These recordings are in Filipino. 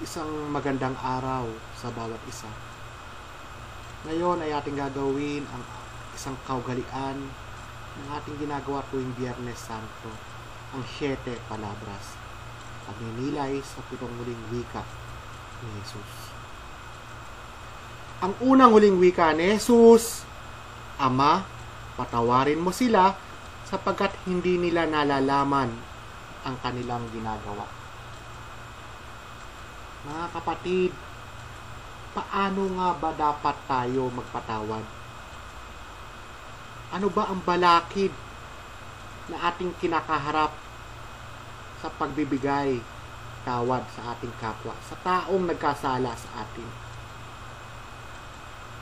Isang magandang araw sa bawat isa. Ngayon ay ating gagawin ang isang kaugalian ng ating ginagawa tuwing Biyernes Santo, ang 7 Palabras, pagninilay sa 7 huling wika ni Jesus. Ang unang huling wika ni Jesus: Ama, patawarin mo sila sapagkat hindi nila nalalaman ang kanilang ginagawa. Mga kapatid, paano nga ba dapat tayo magpatawad? Ano ba ang balakid na ating kinakaharap sa pagbibigay tawad sa ating kapwa, sa taong nagkasala sa atin?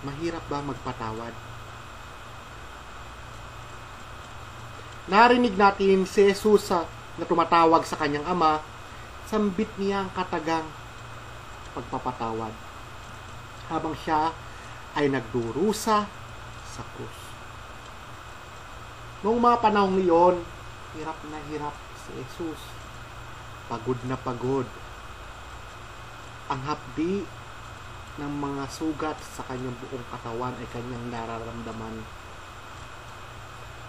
Mahirap ba magpatawad? Narinig natin si Jesus na tumatawag sa kanyang ama, sambit niya ang katagang pagpapatawad habang siya ay nagdurusa sa krus. Noong mga panahong iyon, hirap na hirap si Jesus. Pagod na pagod. Ang hapdi ng mga sugat sa kanyang buong katawan ay kanyang nararamdaman.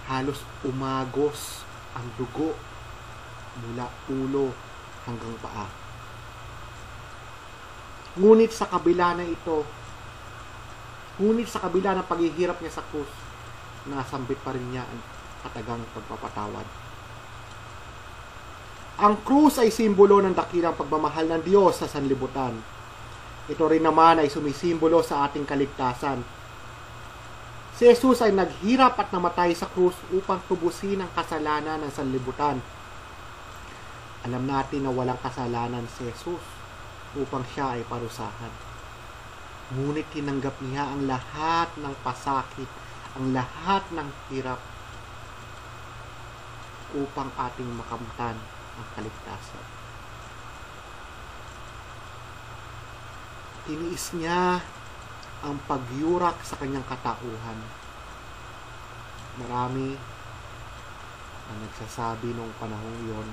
Halos umagos ang dugo mula ulo hanggang paa. Ngunit sa kabila ng paghihirap niya sa krus, nasambit pa rin niya ang katagang pagpapatawad. Ang krus ay simbolo ng dakilang pagmamahal ng Diyos sa sanlibutan. Ito rin naman ay sumisimbolo sa ating kaligtasan. Si Jesus ay naghirap at namatay sa krus upang tubusin ang kasalanan ng sanlibutan. Alam natin na walang kasalanan si Jesus upang siya ay parusahan. Ngunit tinanggap niya ang lahat ng pasakit, ang lahat ng hirap upang ating makamtan ang kaligtasan. Tiniis niya ang pagyurak sa kanyang katauhan. Marami ang nagsasabi noong panahong iyon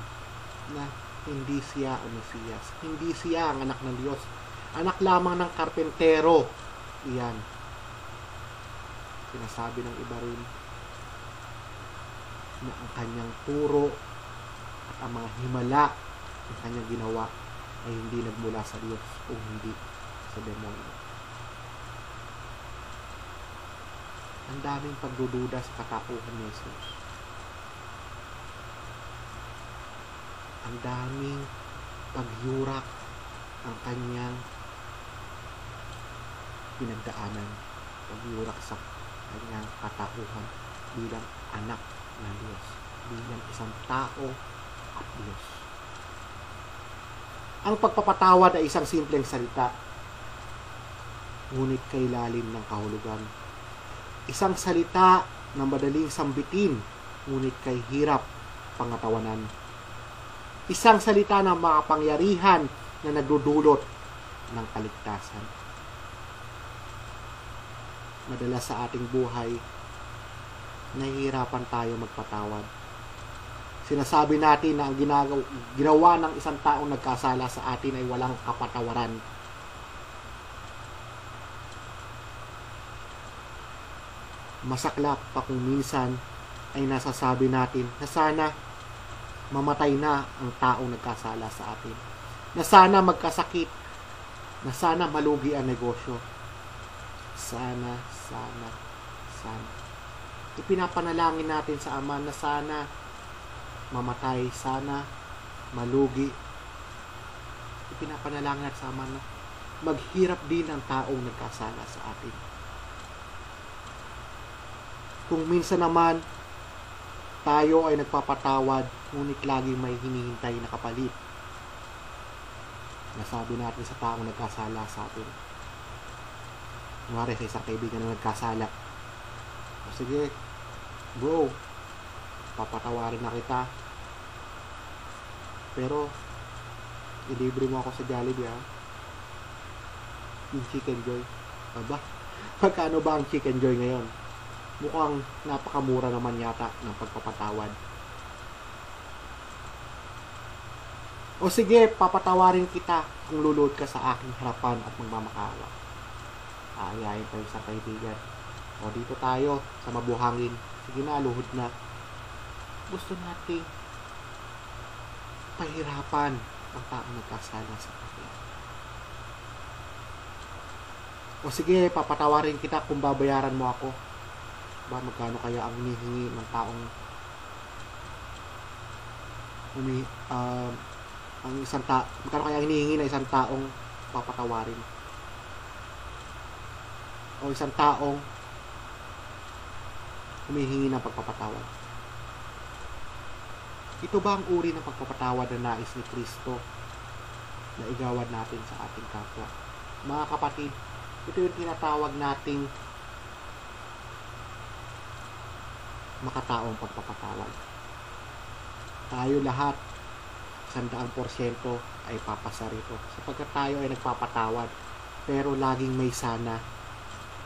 na hindi siya ang Mesiyas, hindi siya ang anak ng Diyos, anak lamang ng karpentero. Iyan sinasabi ng iba rin na ang kanyang turo at ang mga himala ng kanyang ginawa ay hindi nagmula sa Diyos o hindi sa demonyo. Ang daming pagdududa sa katauhan ni Jesus. Ang daming pagyurak ang kanyang pinagdaanan, pagyurak sa kanyang katauhan bilang anak ng Diyos, bilang isang tao at Diyos. Ang pagpapatawad ay isang simpleng salita, ngunit kay lalim ng kahulugan. Isang salita na madaling sambitin, ngunit kay hirap pangatawanan. Isang salita na makapangyarihan na nagdudulot ng kaligtasan. Madalas sa ating buhay, nahihirapan tayo magpatawad. Sinasabi natin na ang ginawa ng isang taong nagkasala sa atin ay walang kapatawaran. Masaklap pa kung minsan ay nasasabi natin na sana mamatay na ang taong nagkasala sa atin, na sana magkasakit, na sana malugi ang negosyo. Sana. Ipinapanalangin natin sa Ama na sana mamatay, sana malugi. Ipinapanalangin natin sa Ama na maghirap din ang taong nagkasala sa atin. Kung minsan naman tayo ay nagpapatawad, ngunit lagi may hinihintay na kapalit. Nasabi natin sa taong nagkasala sa atin. Kunwari sa isang kaibigan na nagkasala, o sige, bro, papatawarin na kita, pero ilibre mo ako sa Jollibee, ha? Yung Chicken Joy. Aba, magkano ba ang Chicken Joy ngayon? Mukhang napakamura naman yata ng pagpapatawad. O sige, papatawarin kita kung luluhod ka sa aking harapan at magmamakaawa. Aayain tayo sa kaibigan. O dito tayo sa mabuhangin. Sige na, luhod na. Gusto nating pahirapan ang taong nagkasala sa akin. O sige, papatawarin kita kung babayaran mo ako. Magkano kaya ang hinihingi ng taong magkano kaya hinihingi ng isang taong papatawarin? O isang taong humihingi ng pagpapatawad. Ito ba ang uri ng pagpapatawad na nais ni Kristo na igawad natin sa ating kapwa? Mga kapatid, ito yung tinatawag nating makataong pagpapatawad. Tayo lahat 100% ay papasa rito sapagkat tayo ay nagpapatawad, pero laging may sana,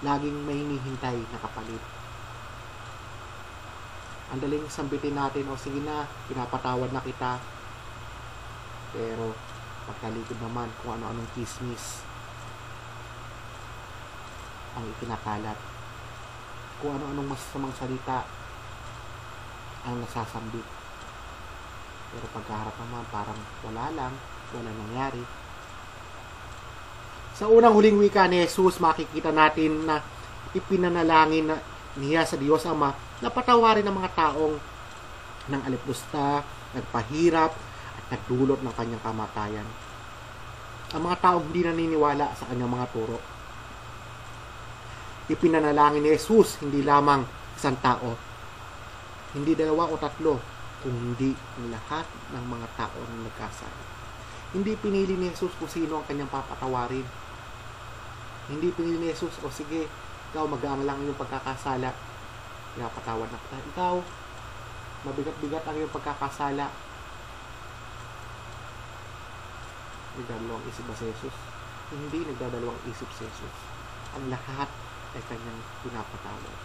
laging may hinihintay na kapalit. Ang daling sambitin natin, o sige na, pinapatawad na kita, pero pagkalikod naman kung ano-anong chismis ang ikinakalat, kung ano-anong masasamang salita ang nasasambit, pero pagkaharap naman parang wala nangyari. Sa unang huling wika ni Jesus, makikita natin na ipinanalangin niya sa Diyos Ama na patawarin ang mga taong nang alipusta, nagpahirap at nagdulot ng kanyang kamatayan. Ang mga taong hindi naniniwala sa kanyang mga turo. Ipinanalangin ni Jesus hindi lamang isang tao, hindi 2 o 3, kung hindi ang lahat ng mga tao na nagkasala. Hindi pinili ni Jesus kung sino ang kanyang papatawarin. Hindi pinili ni Jesus, o sige, ikaw magaang lang yung pagkakasala, pinapatawad na kita. Ikaw, mabigat-bigat ang iyong pagkakasala. Nagdadalawang isip ba si Jesus? Hindi nagdadalawang isip si Jesus. Ang lahat ay kanyang pinapatawad.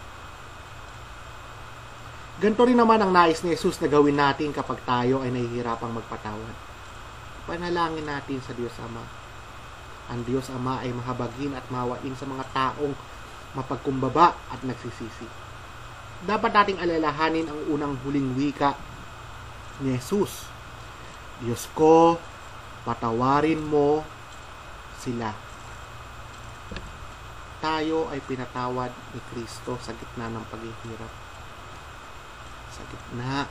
Ganito rin naman ang nais ni Jesus na gawin natin kapag tayo ay nahihirapang magpatawad. Panalangin natin sa Diyos Ama. Ang Diyos Ama ay mahabagin at mawain sa mga taong mapagkumbaba at nagsisisi. Dapat nating alalahanin ang unang huling wika ni Jesus. Diyos ko, patawarin mo sila. Tayo ay pinatawad ni Kristo sa gitna ng paghihirap, sa gitna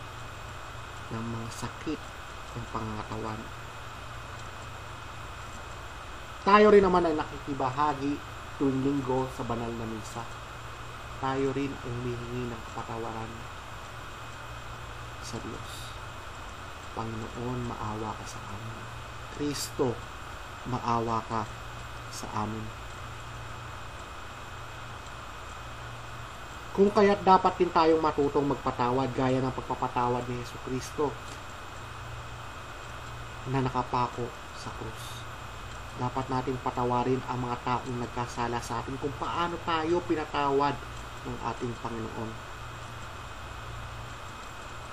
ng mga sakit ng pangangatawan. Tayo rin naman ay nakikibahagi tuwing linggo sa banal na misa. Tayo rin ay humihingi ng kapatawaran sa Diyos. Panginoon, maawa ka sa amin. Kristo, maawa ka sa amin. Kung kaya't dapat din tayong matutong magpatawad gaya ng pagpapatawad ni Jesucristo na nakapako sa krus. Dapat nating patawarin ang mga taong nagkasala sa atin kung paano tayo pinatawad ng ating Panginoon.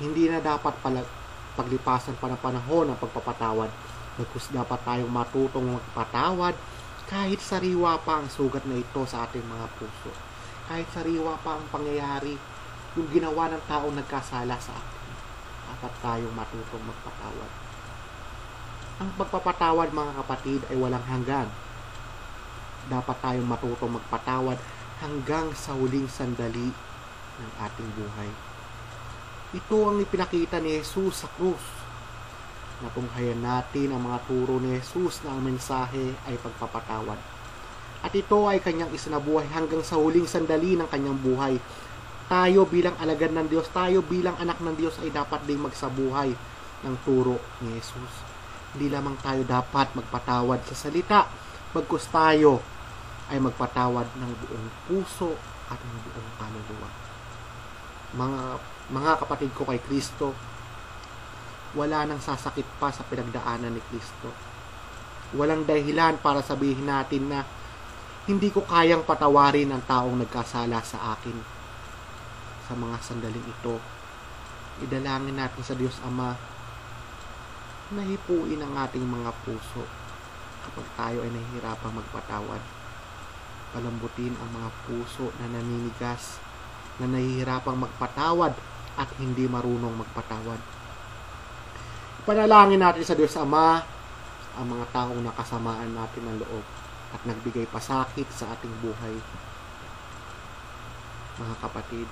Hindi na dapat paglipasan pa ng panahon ng pagpapatawad. Bagkus dapat tayong matutong magpatawad kahit sariwa pa ang sugat na ito sa ating mga puso. Kahit sariwa pa ang pangyayari, yung ginawa ng taong nagkasala sa atin. Dapat tayong matutong magpatawad. Ang pagpapatawad, mga kapatid, ay walang hanggan. Dapat tayong matutong magpatawad hanggang sa huling sandali ng ating buhay. Ito ang ipinakita ni Jesus sa krus. Natunghayan natin ang mga turo ni Jesus na ang mensahe ay pagpapatawad. At ito ay kanyang isinabuhay hanggang sa huling sandali ng kanyang buhay. Tayo bilang alagad ng Diyos, tayo bilang anak ng Diyos ay dapat ding magsabuhay ng turo ni Jesus. Hindi lamang tayo dapat magpatawad sa salita, bagkus tayo ay magpatawad ng buong puso at ng buong kaluluwa. Mga kapatid ko kay Kristo, wala nang sasakit pa sa pinagdaanan ni Kristo. Walang dahilan para sabihin natin na hindi ko kayang patawarin ang taong nagkasala sa akin. Sa mga sandaling ito, idalangin natin sa Diyos Ama nahipuin ang ating mga puso kapag tayo ay nahihirapang magpatawad. Palambutin ang mga puso na naninigas, na nahihirapang magpatawad at hindi marunong magpatawad. Panalangin natin sa Diyos Ama ang mga taong nakasamaan natin ng loob at nagbigay pasakit sa ating buhay. Mga kapatid,